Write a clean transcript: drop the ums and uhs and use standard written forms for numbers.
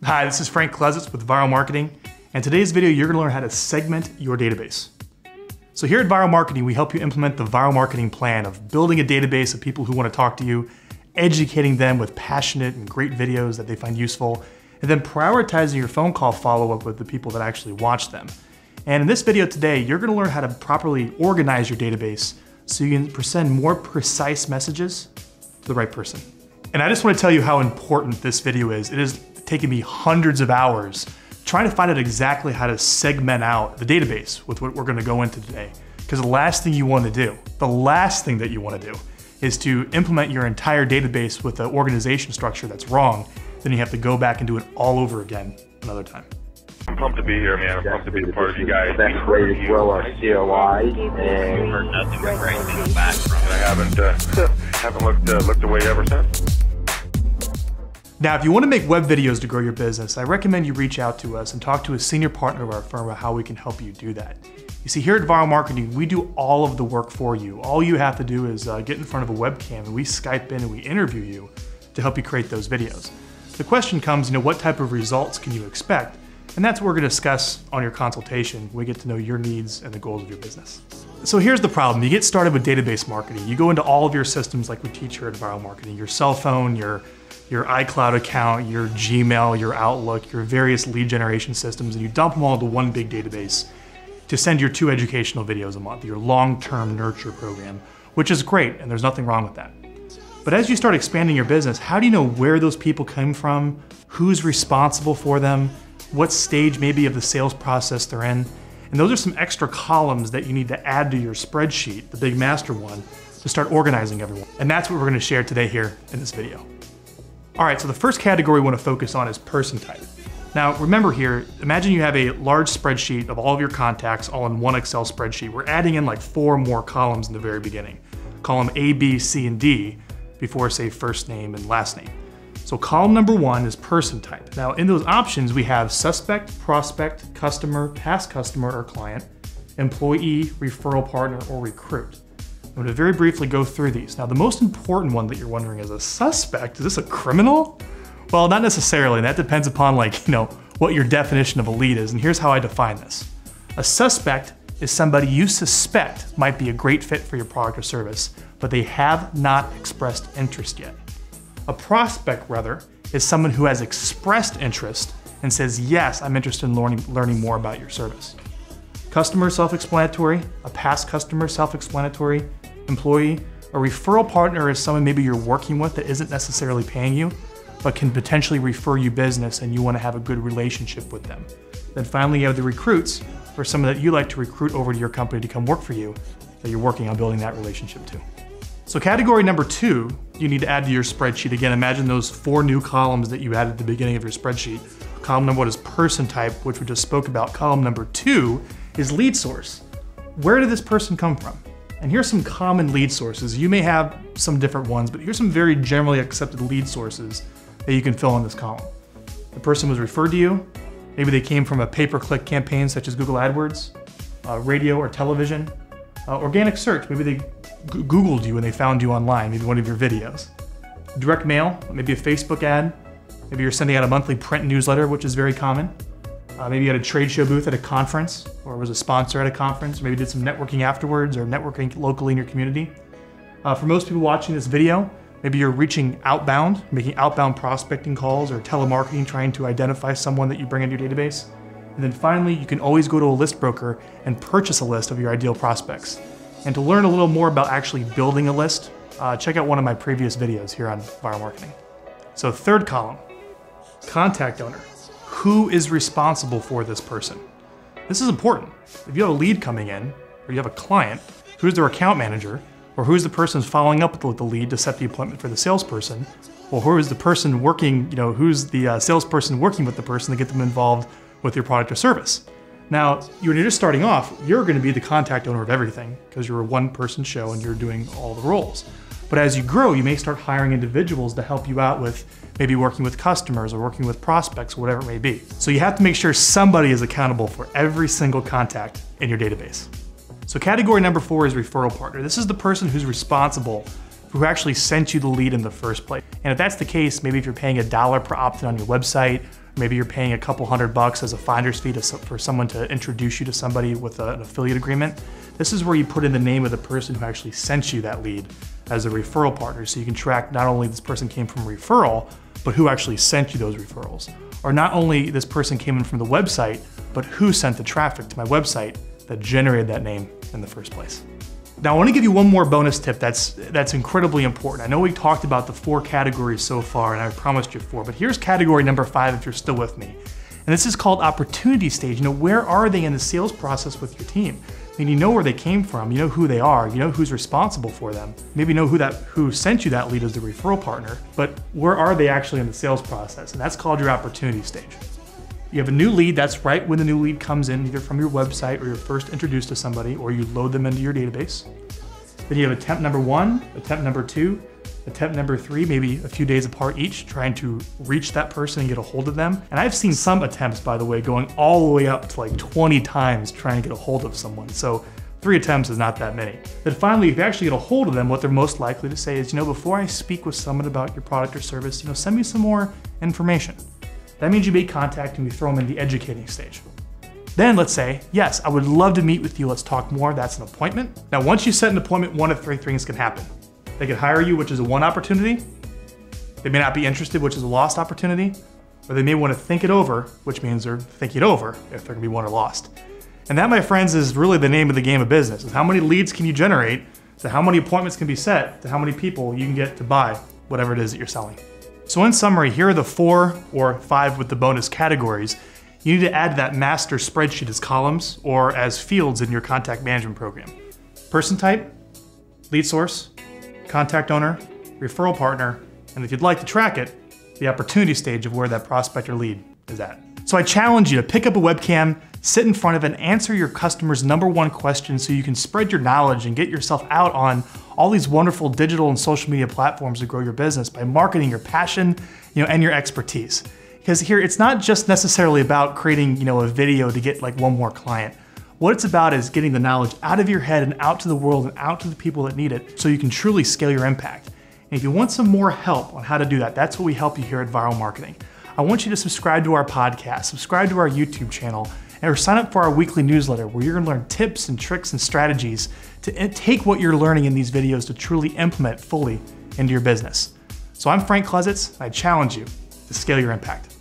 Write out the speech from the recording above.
Hi, this is Frank Klesitz with Vyral Marketing, and today's video you're gonna learn how to segment your database. So here at Vyral Marketing, we help you implement the Vyral Marketing plan of building a database of people who wanna talk to you, educating them with passionate and great videos that they find useful, and then prioritizing your phone call follow-up with the people that actually watch them. And in this video today, you're gonna learn how to properly organize your database so you can send more precise messages to the right person. And I just wanna tell you how important this video is. It has taken me hundreds of hours trying to find out exactly how to segment out the database with what we're gonna go into today. Because the last thing you wanna do, the last thing that you wanna do is to implement your entire database with an organization structure that's wrong. Then you have to go back and do it all over again another time. I'm pumped to be here, man. I'm pumped to be a part of you guys. Best way to grow our COI. We've heard nothing but great things back from it. I haven't looked away ever since. Now, if you want to make web videos to grow your business, I recommend you reach out to us and talk to a senior partner of our firm about how we can help you do that. You see, here at Vyral Marketing, we do all of the work for you. All you have to do is get in front of a webcam and we Skype in and we interview you to help you create those videos. The question comes, what type of results can you expect? And that's what we're going to discuss on your consultation. We get to know your needs and the goals of your business. So here's the problem. You get started with database marketing. You go into all of your systems like we teach here at Vyral Marketing, your cell phone, your iCloud account, your Gmail, your Outlook, your various lead generation systems, and you dump them all into one big database to send your 2 educational videos a month, your long-term nurture program, which is great, and there's nothing wrong with that. But as you start expanding your business, how do you know where those people came from, who's responsible for them, what stage maybe of the sales process they're in? And those are some extra columns that you need to add to your spreadsheet, the big master one, to start organizing everyone. And that's what we're gonna share today here in this video. All right, so the first category we want to focus on is person type. Now, remember here, imagine you have a large spreadsheet of all of your contacts all in one Excel spreadsheet. We're adding in like 4 more columns in the very beginning. Column A, B, C, and D before, say, first name and last name. So column number 1 is person type. Now, in those options, we have suspect, prospect, customer, past customer or client, employee, referral partner, or recruit. I'm going to very briefly go through these. Now, the most important one that you're wondering is a suspect. Is this a criminal? Well, not necessarily. That depends upon what your definition of a lead is. And here's how I define this. A suspect is somebody you suspect might be a great fit for your product or service, but they have not expressed interest yet. A prospect, rather, is someone who has expressed interest and says, yes, I'm interested in learning more about your service. Customer, self-explanatory. A past customer, self-explanatory. Employee. A referral partner is someone maybe you're working with that isn't necessarily paying you, but can potentially refer you business and you want to have a good relationship with them. Then finally, you have the recruits, or someone that you like to recruit over to your company to come work for you, that you're working on building that relationship to. So category number 2, you need to add to your spreadsheet. Again, imagine those 4 new columns that you added at the beginning of your spreadsheet. Column number 1 is person type, which we just spoke about. Column number 2 is lead source. Where did this person come from? And here's some common lead sources. You may have some different ones, but here's some very generally accepted lead sources that you can fill in this column. The person was referred to you. Maybe they came from a pay-per-click campaign such as Google AdWords, radio or television, organic search. Maybe they Googled you and they found you online, maybe one of your videos. Direct mail, maybe a Facebook ad. Maybe you're sending out a monthly print newsletter, which is very common. Maybe you had a trade show booth at a conference or was a sponsor at a conference, or maybe did some networking afterwards or networking locally in your community. For most people watching this video, maybe you're reaching outbound, making outbound prospecting calls or telemarketing, trying to identify someone that you bring into your database. And then finally, you can always go to a list broker and purchase a list of your ideal prospects. And to learn a little more about actually building a list, check out one of my previous videos here on Vyral Marketing. So third column, contact owner. Who is responsible for this person? This is important. If you have a lead coming in, or you have a client, who's their account manager, or who's the person following up with the lead to set the appointment for the salesperson, or who is the person working, who's the salesperson working with the person to get them involved with your product or service. Now, when you're just starting off, you're going to be the contact owner of everything because you're a one-person show and you're doing all the roles. But as you grow, you may start hiring individuals to help you out with maybe working with customers or working with prospects or whatever it may be. So you have to make sure somebody is accountable for every single contact in your database. So category number 4 is referral partner. This is the person who's responsible who actually sent you the lead in the first place. And if that's the case, maybe if you're paying $1 per opt-in on your website, maybe you're paying a couple $100 as a finder's fee for someone to introduce you to somebody with an affiliate agreement, this is where you put in the name of the person who actually sent you that lead as a referral partner, so you can track not only this person came from referral, but who actually sent you those referrals. Or not only this person came in from the website, but who sent the traffic to my website that generated that name in the first place. Now I want to give you one more bonus tip that's incredibly important. I know we talked about the 4 categories so far, and I promised you 4, but here's category number 5 if you're still with me. And this is called opportunity stage. Where are they in the sales process with your team? I mean, you know where they came from, you know who they are, you know who's responsible for them. Maybe you know who sent you that lead as the referral partner, but where are they actually in the sales process? And that's called your opportunity stage. You have a new lead, that's right when the new lead comes in, either from your website or you're first introduced to somebody, or you load them into your database. Then you have attempt number 1, attempt number 2, attempt number 3, maybe a few days apart each, trying to reach that person and get a hold of them. And I've seen some attempts, by the way, going all the way up to like 20 times trying to get a hold of someone. So 3 attempts is not that many. Then finally, if you actually get a hold of them, what they're most likely to say is, before I speak with someone about your product or service, send me some more information. That means you make contact and we throw them in the educating stage. Then let's say, yes, I would love to meet with you, let's talk more, that's an appointment. Now once you set an appointment, one of 3 things can happen. They could hire you, which is a 1 opportunity. They may not be interested, which is a lost opportunity. Or they may want to think it over, which means they're thinking it over if they're gonna be won or lost. And that, my friends, is really the name of the game of business, is how many leads can you generate, to how many appointments can be set, to how many people you can get to buy whatever it is that you're selling. So in summary, here are the 4 or 5 with the bonus categories. You need to add that master spreadsheet as columns or as fields in your contact management program. Person type, lead source, contact owner, referral partner, and if you'd like to track it, the opportunity stage of where that prospect or lead is at. So I challenge you to pick up a webcam, sit in front of it, and answer your customer's #1 question so you can spread your knowledge and get yourself out on all these wonderful digital and social media platforms to grow your business by marketing your passion, and your expertise. Because here, it's not just necessarily about creating, a video to get like one more client. What it's about is getting the knowledge out of your head and out to the world and out to the people that need it so you can truly scale your impact. And if you want some more help on how to do that, that's what we help you here at Vyral Marketing. I want you to subscribe to our podcast, subscribe to our YouTube channel, or sign up for our weekly newsletter where you're gonna learn tips and tricks and strategies to take what you're learning in these videos to truly implement fully into your business. So I'm Frank Klesitz, and I challenge you to scale your impact.